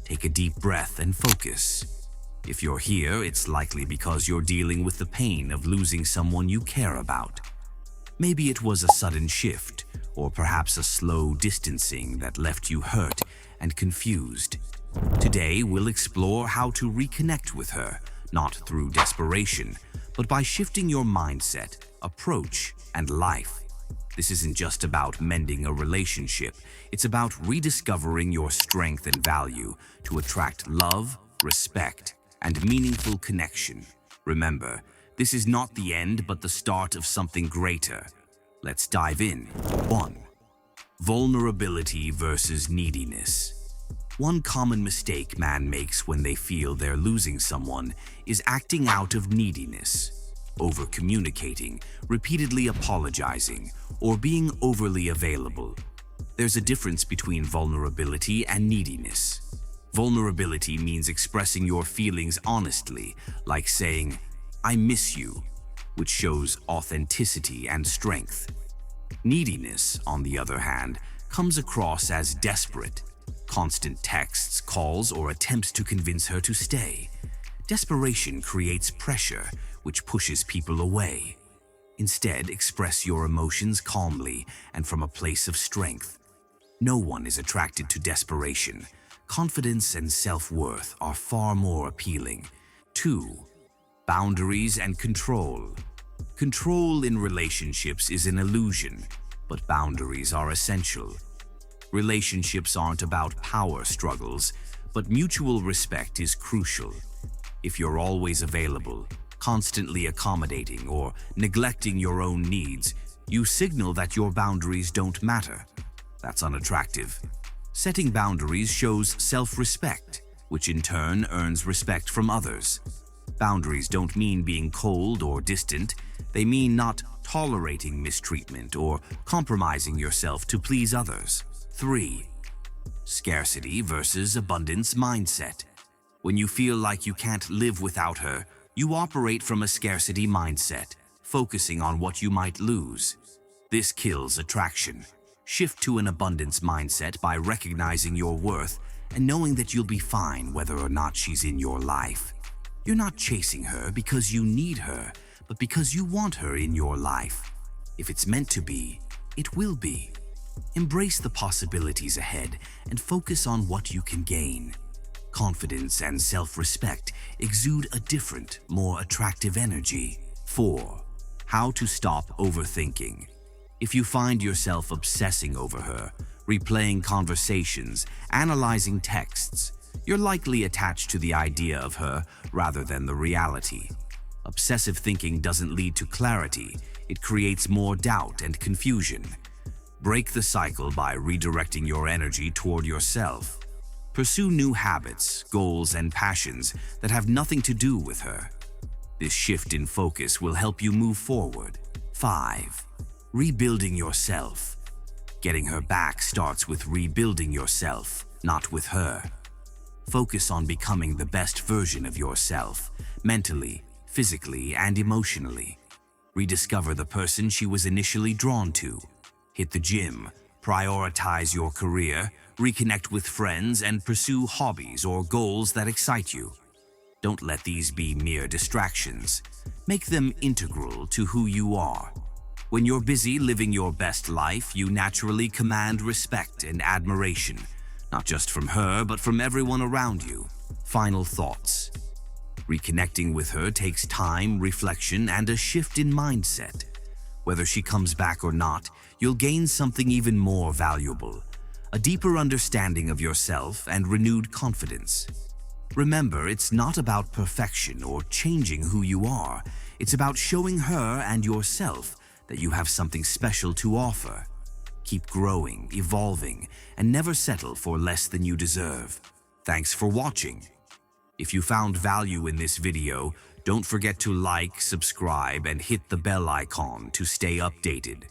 Take a deep breath and focus. If you're here, it's likely because you're dealing with the pain of losing someone you care about. Maybe it was a sudden shift, or perhaps a slow distancing that left you hurt and confused. Today, we'll explore how to reconnect with her, not through desperation, but by shifting your mindset, approach, and life. This isn't just about mending a relationship, it's about rediscovering your strength and value to attract love, respect, and meaningful connection. Remember, this is not the end but the start of something greater. Let's dive in. 1. Vulnerability versus neediness. One common mistake man makes when they feel they're losing someone is acting out of neediness, over-communicating, repeatedly apologizing, or being overly available. There's a difference between vulnerability and neediness. Vulnerability means expressing your feelings honestly, like saying, "I miss you," which shows authenticity and strength. Neediness, on the other hand, comes across as desperate. Constant texts, calls, or attempts to convince her to stay. Desperation creates pressure, which pushes people away. Instead, express your emotions calmly and from a place of strength. No one is attracted to desperation. Confidence and self-worth are far more appealing. 2. Boundaries and control. Control in relationships is an illusion, but boundaries are essential. Relationships aren't about power struggles, but mutual respect is crucial. If you're always available, constantly accommodating, or neglecting your own needs, you signal that your boundaries don't matter. That's unattractive. Setting boundaries shows self-respect, which in turn earns respect from others. Boundaries don't mean being cold or distant. They mean not tolerating mistreatment or compromising yourself to please others. 3. Scarcity versus abundance mindset. When you feel like you can't live without her, you operate from a scarcity mindset, focusing on what you might lose. This kills attraction. Shift to an abundance mindset by recognizing your worth and knowing that you'll be fine whether or not she's in your life. You're not chasing her because you need her, but because you want her in your life. If it's meant to be, it will be. Embrace the possibilities ahead and focus on what you can gain. Confidence and self-respect exude a different, more attractive energy. 4. How to stop overthinking. If you find yourself obsessing over her, replaying conversations, analyzing texts, you're likely attached to the idea of her rather than the reality. Obsessive thinking doesn't lead to clarity, it creates more doubt and confusion. Break the cycle by redirecting your energy toward yourself. Pursue new habits, goals, and passions that have nothing to do with her. This shift in focus will help you move forward. 5. Rebuilding yourself. Getting her back starts with rebuilding yourself, not with her. Focus on becoming the best version of yourself, mentally, physically, and emotionally. Rediscover the person she was initially drawn to. Hit the gym, prioritize your career, reconnect with friends, and pursue hobbies or goals that excite you. Don't let these be mere distractions. Make them integral to who you are. When you're busy living your best life, you naturally command respect and admiration, not just from her, but from everyone around you. Final thoughts. Reconnecting with her takes time, reflection, and a shift in mindset. Whether she comes back or not, you'll gain something even more valuable, a deeper understanding of yourself and renewed confidence. Remember, it's not about perfection or changing who you are. It's about showing her and yourself that you have something special to offer. Keep growing, evolving, and never settle for less than you deserve. Thanks for watching. If you found value in this video, don't forget to like, subscribe, and hit the bell icon to stay updated.